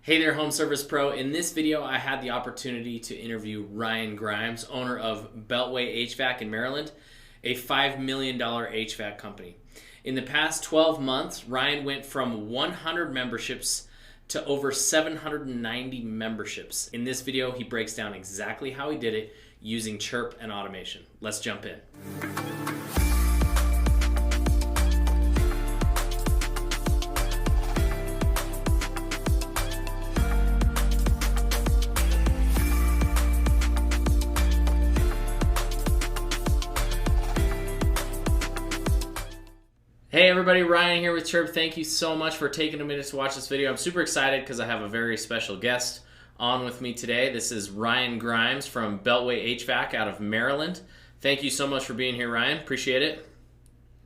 Hey there, Home Service Pro. In this video, I had the opportunity to interview Ryan Grimes, owner of Beltway HVAC in Maryland, a $5 million HVAC company. In the past 12 months, Ryan went from 100 memberships to over 790 memberships. In this video, he breaks down exactly how he did it using CHIIRP and automation. Let's jump in. Hey everybody, Ryan here with CHIIRP. Thank you so much for taking a minute to watch this video. I'm super excited because I have a very special guest on with me today. This is Ryan Grimes from Beltway HVAC out of Maryland. Thank you so much for being here, Ryan. Appreciate it.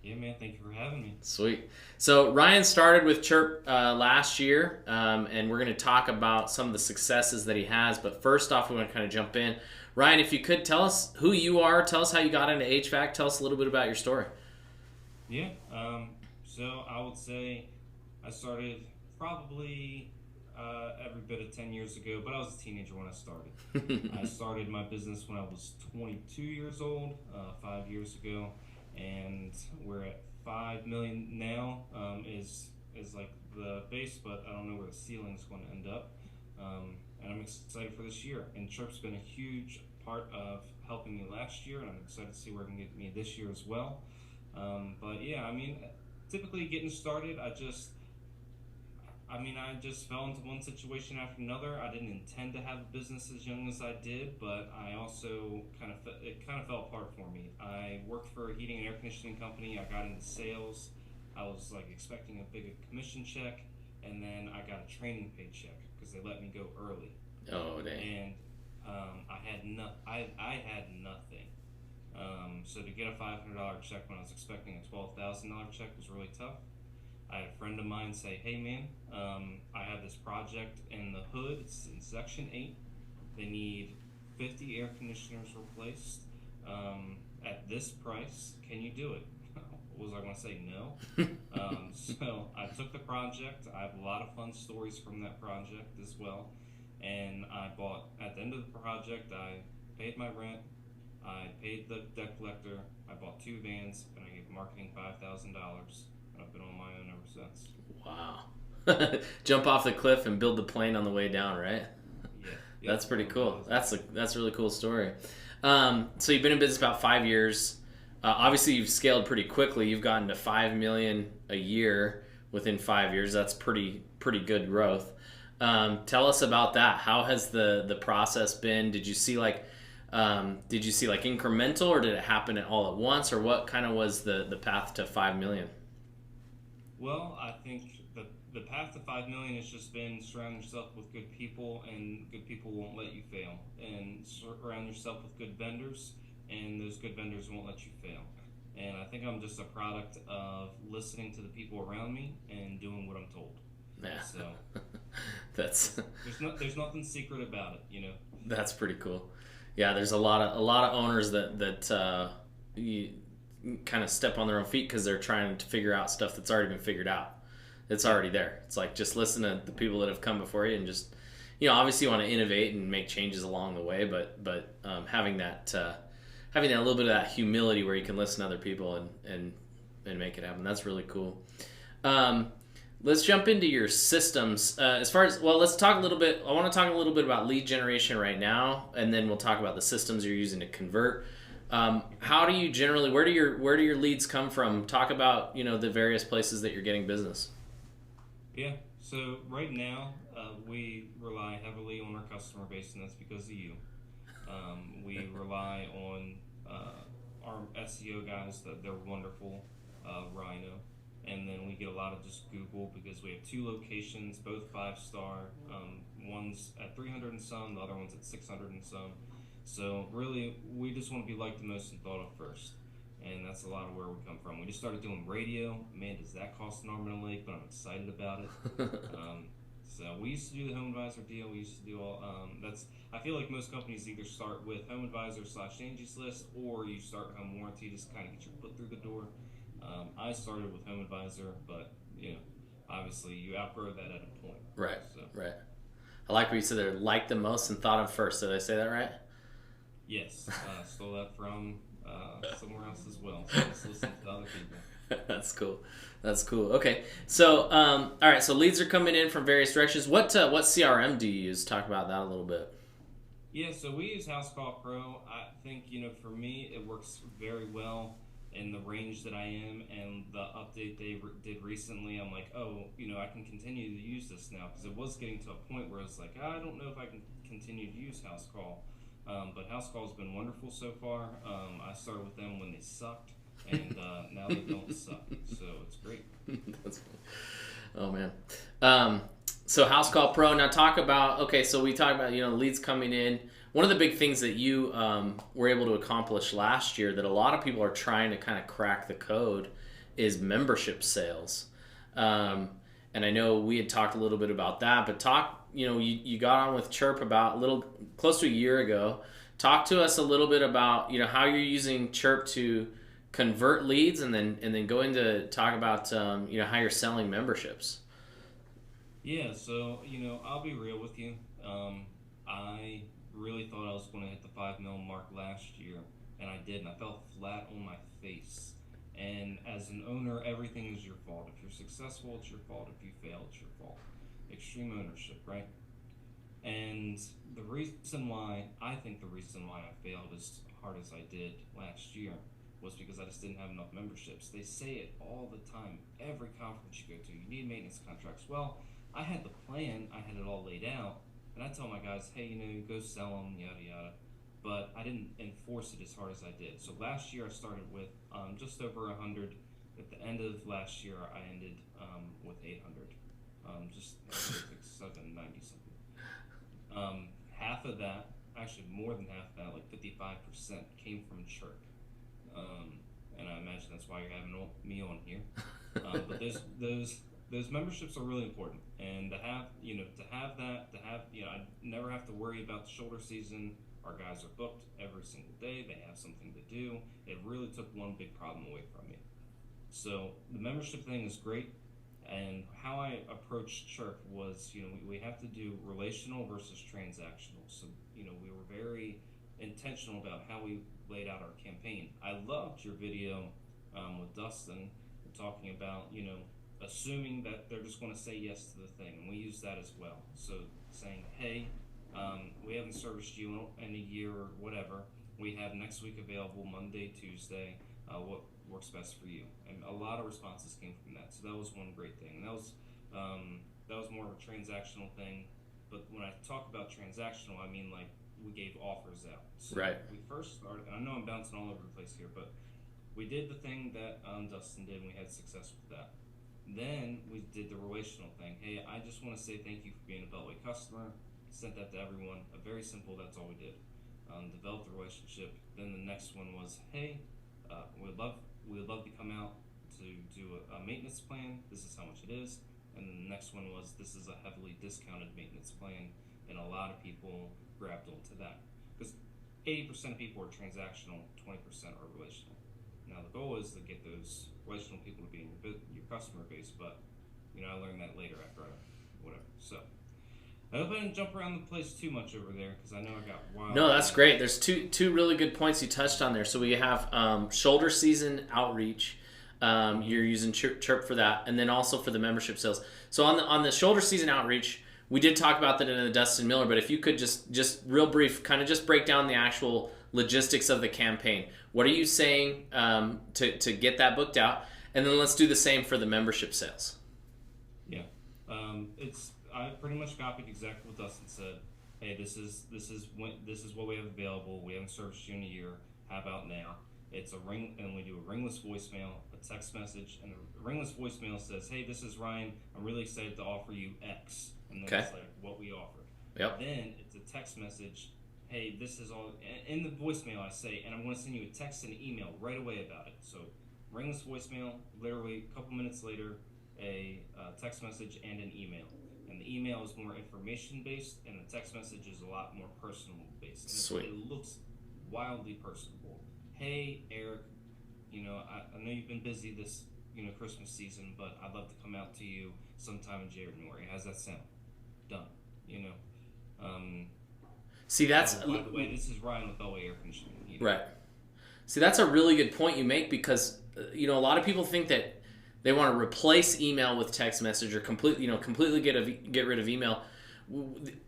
Yeah, man. Thank you for having me. Sweet. So Ryan started with CHIIRP last year, and we're going to talk about some of the successes that he has. But first off, we want to kind of jump in. Ryan, if you could tell us who you are, tell us how you got into HVAC, tell us a little bit about your story. Yeah, so I would say I started probably every bit of 10 years ago, but I was a teenager when I started. I started my business when I was 22 years old, 5 years ago, and we're at 5 million now. Is like the base, but I don't know where the ceiling is going to end up. And I'm excited for this year. And CHIIRP's been a huge part of helping me last year, and I'm excited to see where it can get me this year as well. But yeah, I mean, typically getting started, I just fell into one situation after another. I didn't intend to have a business as young as I did, but I also it kind of fell apart for me. I worked for a heating and air conditioning company. I got into sales. I was like expecting a big commission check, and then I got a training paycheck because they let me go early. Oh, dang. And I had nothing. So to get a $500 check when I was expecting a $12,000 check was really tough. I had a friend of mine say, "Hey man, I have this project in the hood. It's in Section 8. They need 50 air conditioners replaced at this price. Can you do it?" Was I going to say no? So I took the project. I have a lot of fun stories from that project as well. And I bought, at the end of the project, I paid my rent. I paid the debt collector, I bought 2 vans, and I gave marketing $5,000, and I've been on my own ever since. Wow. Jump off the cliff and build the plane on the way down, right? Yeah. That's pretty cool. That's a really cool story. So you've been in business about 5 years. Obviously, you've scaled pretty quickly. You've gotten to $5 million a year within 5 years. That's pretty good growth. Tell us about that. How has the process been? Did you see incremental, or did it happen all at once, or what kind of was the path to 5 million? Well, I think the path to 5 million has just been surround yourself with good people, and good people won't let you fail. And surround yourself with good vendors, and those good vendors won't let you fail. And I think I'm just a product of listening to the people around me and doing what I'm told. Yeah. So That's there's nothing secret about it, you know. That's pretty cool. Yeah, there's a lot of owners that you kind of step on their own feet because they're trying to figure out stuff that's already been figured out. It's already there. It's like, just listen to the people that have come before you, and just, obviously you want to innovate and make changes along the way, but having that little bit of that humility where you can listen to other people and make it happen. That's really cool. Let's jump into your systems. Let's talk a little bit. I want to talk a little bit about lead generation right now, and then we'll talk about the systems you're using to convert. How do you generally, where do your leads come from? Talk about, the various places that you're getting business. Yeah, so right now we rely heavily on our customer base, and that's because of you. We rely on our SEO guys, they're wonderful, Rhino. And then we get a lot of just Google, because we have 2 locations, both 5-star. One's at 300 and some, the other one's at 600 and some. So really, we just want to be liked the most and thought of first. And that's a lot of where we come from. We just started doing radio. Man, does that cost an arm and a leg, but I'm excited about it. So we used to do the Home Advisor deal. We used to do all, I feel like most companies either start with Home Advisor / Angie's List, or you start Home Warranty, just kind of get your foot through the door. I started with Home Advisor, but obviously you outgrow that at a point. Right. So. Right. I like what you said there. Liked the most and thought of first. Did I say that right? Yes, stole that from somewhere else as well. So just listen to other people. That's cool. That's cool. Okay, so all right. So leads are coming in from various directions. What CRM do you use? Talk about that a little bit. Yeah, so we use House Call Pro. I think, for me, it works very well in the range that I am, and the update they did recently, I'm like, oh, I can continue to use this now, because it was getting to a point where it's like, I don't know if I can continue to use House Call. But House Call has been wonderful so far. I started with them when they sucked, and now they don't suck, so it's great. That's funny. Oh man. So House Call Pro. Now talk about, okay, so we talked about, leads coming in. One of the big things that you were able to accomplish last year that a lot of people are trying to kind of crack the code is membership sales. And I know we had talked a little bit about that, but you got on with CHIIRP about close to a year ago. Talk to us a little bit about, how you're using CHIIRP to convert leads, and then go into talk about, how you're selling memberships. Yeah, so, I'll be real with you. I really thought I was going to hit the 5 mil mark last year, and I did, and I fell flat on my face. And as an owner, everything is your fault. If you're successful, it's your fault. If you fail, it's your fault. Extreme ownership, right? And I think the reason why I failed as hard as I did last year was because I just didn't have enough memberships. They say it all the time. Every conference you go to, you need maintenance contracts. Well, I had the plan. I had it all laid out. And I tell my guys, hey, go sell them, yada, yada. But I didn't enforce it as hard as I did. So last year I started with just over 100. At the end of last year, I ended with 800. Just like 790 something. Half of that, actually more than half of that, like 55%, came from CHIIRP. And I imagine that's why you're having me on here. But those memberships are really important, and to have I never have to worry about the shoulder season. Our guys are booked every single day. They have something to do. It really took one big problem away from me. So the membership thing is great. And how I approached CHIIRP was, we have to do relational versus transactional. So, we were very intentional about how we laid out our campaign. I loved your video with Dustin talking about, assuming that they're just going to say yes to the thing. And we use that as well. So saying, hey, we haven't serviced you in a year or whatever. We have next week available, Monday, Tuesday. What works best for you? And a lot of responses came from that. So that was one great thing. And that was more of a transactional thing. But when I talk about transactional, I mean like we gave offers out. So right. We first started, I know I'm bouncing all over the place here, but we did the thing that Dustin did, and we had success with that. Then we did the relational thing. Hey, I just want to say thank you for being a Beltway customer. Sent that to everyone. Very simple, that's all we did. Developed the relationship. Then the next one was, hey, we'd love to come out to do a maintenance plan. This is how much it is. And then the next one was, this is a heavily discounted maintenance plan. And a lot of people grabbed onto that. Because 80% of people are transactional, 20% are relational. Now the goal is to get those relational people to be in your customer base, but I learned that later after whatever. So I hope I didn't jump around the place too much over there, because I know I got wild. No, that's great. There's two really good points you touched on there. So we have shoulder season outreach. You're using CHIIRP for that, and then also for the membership sales. So on the shoulder season outreach, we did talk about that in the Dustin Miller, but if you could just real brief, kind of just break down the actual logistics of the campaign. What are you saying to get that booked out? And then let's do the same for the membership sales. Yeah. I pretty much copied exactly what Dustin said. Hey, this is what we have available. We haven't serviced you in a year. How about now? It's a ring, and we do a ringless voicemail, a text message, and the ringless voicemail says, "Hey, this is Ryan. I'm really excited to offer you X," and then it's like what we offered. Yep. Then it's a text message. Hey, this is all in the voicemail. I say, and I'm going to send you a text and an email right away about it. So, ringless voicemail. Literally a couple minutes later, a text message and an email. And the email is more information based, and the text message is a lot more personal based. And Sweet. It looks wildly personable. Hey, Eric, I know you've been busy this Christmas season, but I'd love to come out to you sometime in January. How's that sound? Done. See, that's Oh, by the way, this is Ryan with Bellway Air Conditioning and Heating. right. See, that's a really good point you make because a lot of people think that they want to replace email with text message or completely get rid of email.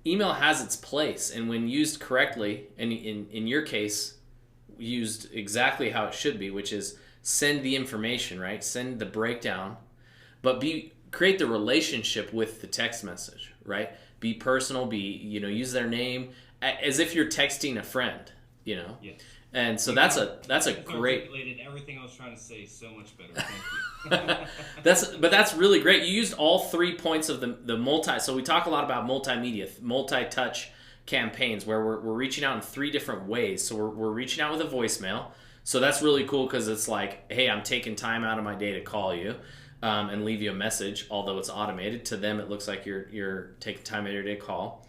Email has its place, and when used correctly, and in your case, used exactly how it should be, which is send the information, right? Send the breakdown, but create the relationship with the text message, right? Be personal, use their name as if you're texting a friend, Yes. And so that's a great. Articulated everything I was trying to say so much better. Thank you. That's really great. You used all 3 points of the multi. So we talk a lot about multimedia, multi-touch campaigns where we're reaching out in 3 different ways. So we're reaching out with a voicemail. So that's really cool because it's like, hey, I'm taking time out of my day to call you and leave you a message. Although it's automated, to them it looks like you're taking time out of your day to call.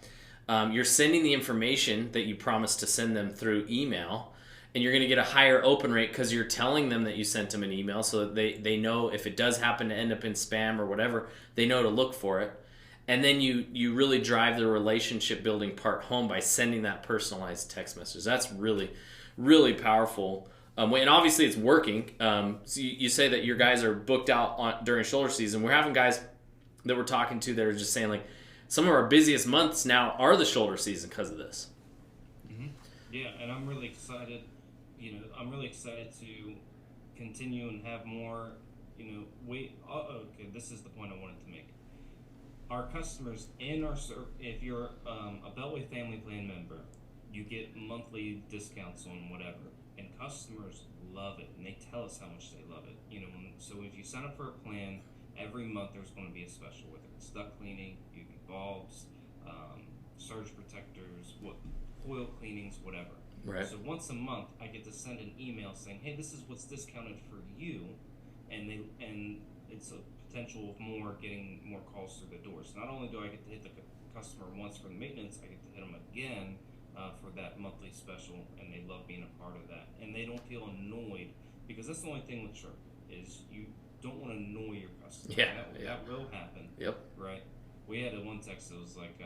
You're sending the information that you promised to send them through email. And you're going to get a higher open rate because you're telling them that you sent them an email so that they know if it does happen to end up in spam or whatever, they know to look for it. And then you really drive the relationship building part home by sending that personalized text message. That's really, really powerful. And obviously it's working. So you say that your guys are booked out during shoulder season. We're having guys that we're talking to that are just saying like some of our busiest months now are the shoulder season because of this. Mm-hmm. Yeah, and I'm really excited. I'm really excited to continue and have more, okay, this is the point I wanted to make. Our customers if you're a Beltway Family Plan member, you get monthly discounts on whatever. And customers love it, and they tell us how much they love it. So if you sign up for a plan, every month there's going to be a special, whether it's duct cleaning, UV bulbs, surge protectors, coil cleanings, whatever. Right. So once a month, I get to send an email saying, "Hey, this is what's discounted for you," and it's a potential of getting more calls through the door. So not only do I get to hit the customer once for the maintenance, I get to hit them again for that monthly special, and they love being a part of that. And they don't feel annoyed because that's the only thing with CHIIRP is you don't want to annoy your customer. Yeah, that will happen. Yep. Right. We had one text that was like,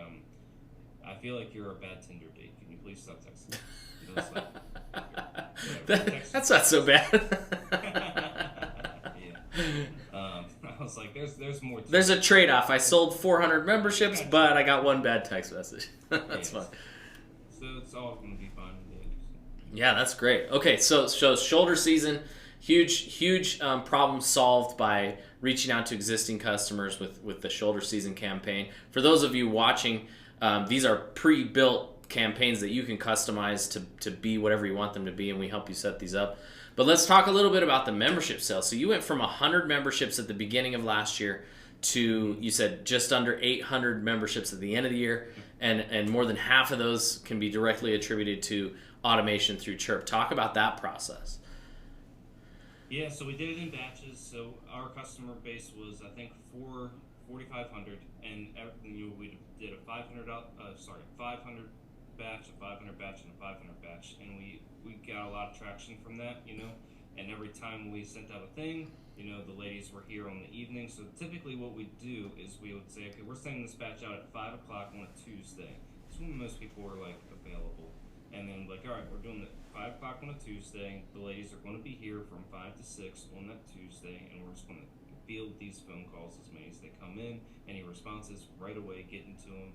"I feel like you're a bad Tinder date. Can you please stop texting me?" That's not so bad. I was like, "There's more." There's a trade-off. I sold 400 memberships, but I got one bad text message. That's fine. So it's all going to be fine. Yeah, that's great. Okay, so shoulder season, huge problem solved by reaching out to existing customers with the shoulder season campaign. For those of you watching, these are pre-built campaigns that you can customize to be whatever you want them to be, and we help you set these up. But let's talk a little bit about the membership sales. So you went from 100 memberships at the beginning of last year to, you said, just under 800 memberships at the end of the year, and more than half of those can be directly attributed to automation through CHIIRP. Talk about that process. Yeah, so we did it in batches. So our customer base was, I think, 4,500, and we did a 500 batch, a 500 batch, and a 500 batch, and we got a lot of traction from that, and every time we sent out a thing, the ladies were here on the evening. So typically what we do is we would say, okay, we're sending this batch out at 5 o'clock on a Tuesday. That's when most people are like available, and then like, all right, we're doing it 5 o'clock on a Tuesday. The ladies are going to be here from 5 to 6 on that Tuesday, and we're just going to field these phone calls as many as they come in. Any responses right away, getting to them.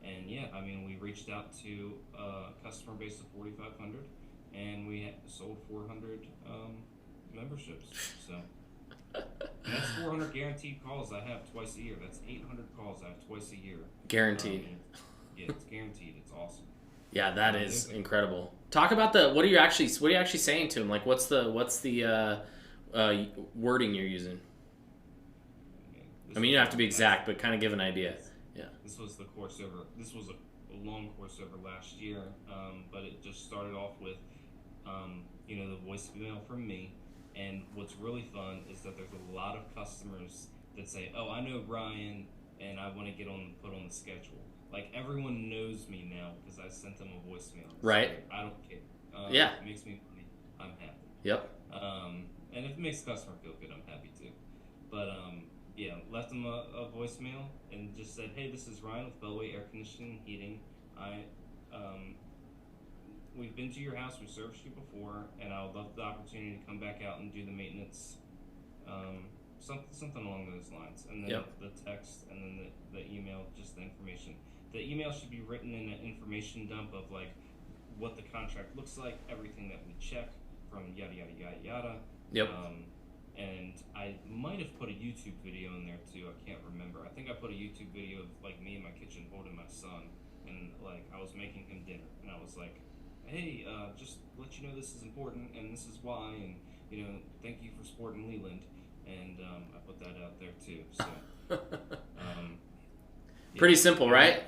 And yeah, we reached out to a customer base of 4,500, and we sold 400 memberships. So and that's 400 guaranteed calls I have twice a year. That's 800 calls I have twice a year. Guaranteed. Yeah, it's guaranteed. It's awesome. Yeah, that is incredible. Talk about what are you actually saying to them? Like, what's the wording you're using? You don't have to be exact, but kind of give an idea. Yeah. This was the course over. This was a long course over last year, but it just started off with, the voicemail from me. And what's really fun is that there's a lot of customers that say, "Oh, I know Ryan, and I want to put on the schedule." Like, everyone knows me now because I sent them a voicemail. Right. I don't care. Yeah. It makes me funny. I'm happy. Yep. And if it makes the customer feel good, I'm happy too. But left them a voicemail and just said, "Hey, this is Ryan with Bellway Air Conditioning and Heating. we've been to your house, we serviced you before, and I would love the opportunity to come back out and do the maintenance, something along those lines. And then the text, and then the email, just the information. The email should be written in an information dump of like what the contract looks like, everything that we check from yada yada yada yada. Yep. And I might have put a YouTube video in there too. I can't remember. I think I put a YouTube video of like me in my kitchen holding my son, and like I was making him dinner, and I was like, "Hey, just let you know this is important, and this is why, and you know, thank you for supporting Leland." And I put that out there too. So, pretty simple, right?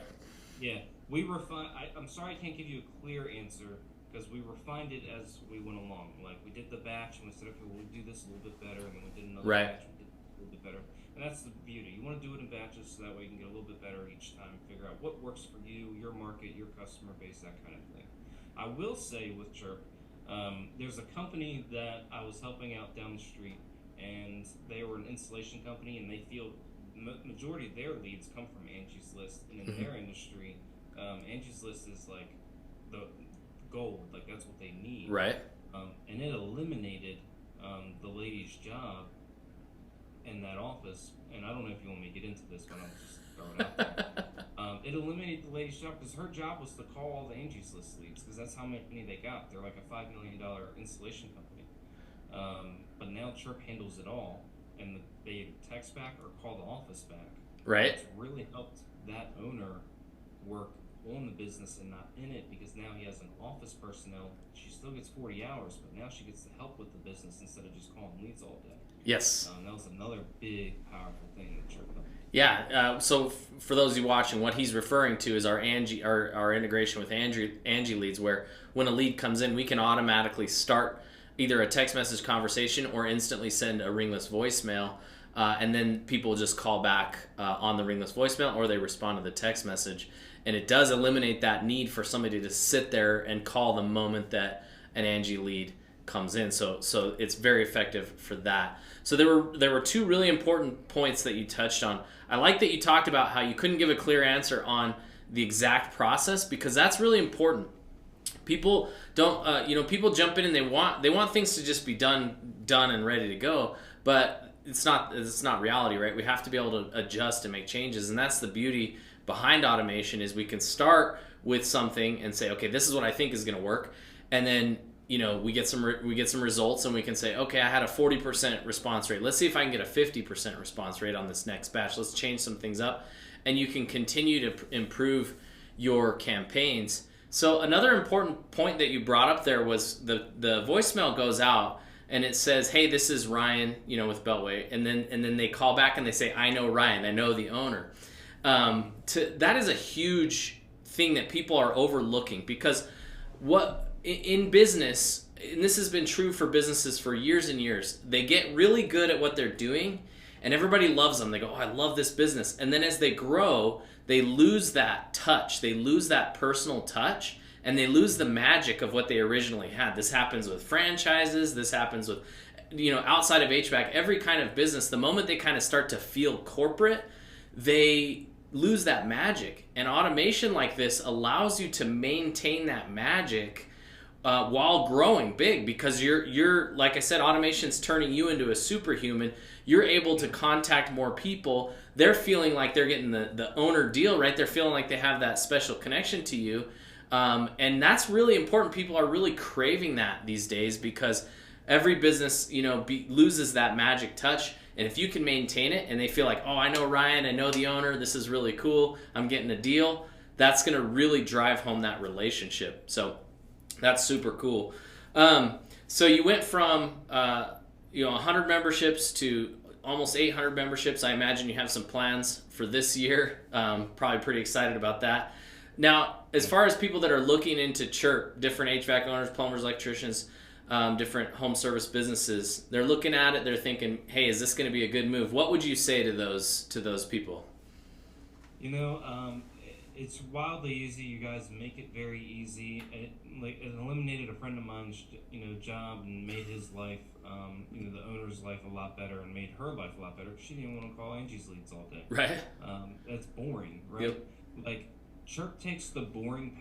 Yeah, we refine. I'm sorry I can't give you a clear answer, because we refined it as we went along. Like, we did the batch, and we said, okay, we'll do this a little bit better, and then we did another batch, we did a little bit better. And that's the beauty. You want to do it in batches so that way you can get a little bit better each time and figure out what works for you, your market, your customer base, that kind of thing. I will say with CHIIRP, there's a company that I was helping out down the street, and they were an installation company, and they feel majority of their leads come from Angie's List, and in their industry, Angie's List is like the gold, like that's what they need, right? And it eliminated the lady's job in that office, and I don't know if you want me to get into this, but I'll just throw it out there. It eliminated the lady's job because her job was to call all the Angie's List leads, because that's how many they got. They're like a $5 million installation company, but now CHIIRP handles it all, and they either text back or call the office back. Right. It's really helped that owner work on the business and not in it, because now he has an office personnel. She still gets 40 hours, but now she gets to help with the business instead of just calling leads all day. Yes. That was another big, powerful thing that CHIIRP done. Yeah. So for those of you watching, what he's referring to is our integration with Angie leads, where when a lead comes in, we can automatically start either a text message conversation or instantly send a ringless voicemail, and then people just call back on the ringless voicemail, or they respond to the text message. And it does eliminate that need for somebody to sit there and call the moment that an Angie lead comes in. So it's very effective for that. So there were two really important points that you touched on. I like that you talked about how you couldn't give a clear answer on the exact process, because that's really important. People don't, people jump in and they want things to just be done and ready to go, but it's not reality, right? We have to be able to adjust and make changes, and that's the beauty behind automation, is we can start with something and say, okay, this is what I think is going to work, and then we get some results, and we can say, okay, I had a 40% response rate. Let's see if I can get a 50% response rate on this next batch. Let's change some things up, and you can continue to improve your campaigns. So another important point that you brought up there was the voicemail goes out and it says, hey, this is Ryan, with Beltway, and then they call back and they say, I know Ryan, I know the owner. That is a huge thing that people are overlooking, because what in business, and this has been true for businesses for years and years, they get really good at what they're doing and everybody loves them. They go, oh, I love this business. And then as they grow, they lose that touch. They lose that personal touch, and they lose the magic of what they originally had. This happens with franchises. This happens with, outside of HVAC, every kind of business. The moment they kind of start to feel corporate, they lose that magic. And automation like this allows you to maintain that magic while growing big, because you're like I said, automation's turning you into a superhuman. You're able to contact more people. They're feeling like they're getting the owner deal, right? They're feeling like they have that special connection to you, and that's really important. People are really craving that these days, because every business loses that magic touch. And if you can maintain it and they feel like, oh, I know Ryan, I know the owner, this is really cool, I'm getting a deal, that's going to really drive home that relationship. So that's super cool. So you went from 100 memberships to almost 800 memberships. I imagine you have some plans for this year. Probably pretty excited about that. Now, as far as people that are looking into CHIIRP, different HVAC owners, plumbers, electricians, different home service businesses, they're looking at it, they're thinking, hey, is this going to be a good move? What would you say to those people? It's wildly easy. You guys make it very easy. It eliminated a friend of mine's job and made his life, the owner's life a lot better, and made her life a lot better, because she didn't want to call Angie's leads all day. Right. That's boring, right? Yep. Like, CHIIRP takes the boring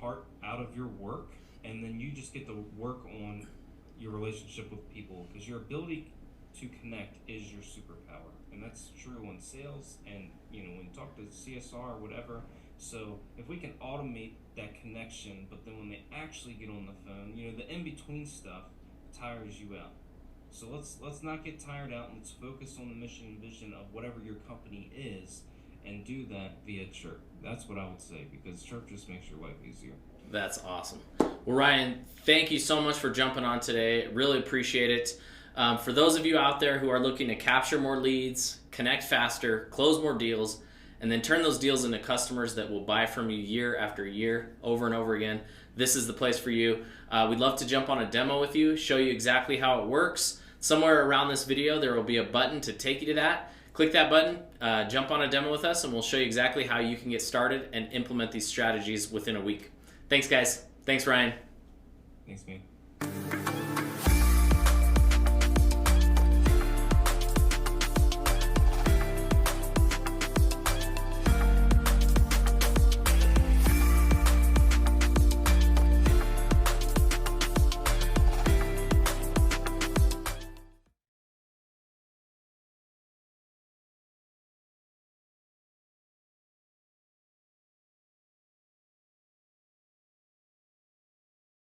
part out of your work and then you just get to work on your relationship with people, because your ability to connect is your superpower, and that's true in sales and when you talk to CSR or whatever. So if we can automate that connection, but then when they actually get on the phone, the in between stuff tires you out. So let's not get tired out, and let's focus on the mission and vision of whatever your company is, and do that via CHIIRP. That's what I would say, because CHIIRP just makes your life easier. That's awesome. Well, Ryan, thank you so much for jumping on today. Really appreciate it. For those of you out there who are looking to capture more leads, connect faster, close more deals, and then turn those deals into customers that will buy from you year after year, over and over again, this is the place for you. We'd love to jump on a demo with you, show you exactly how it works. Somewhere around this video, there will be a button to take you to that. Click that button, jump on a demo with us, and we'll show you exactly how you can get started and implement these strategies within a week. Thanks, guys. Thanks, Ryan. Thanks, man.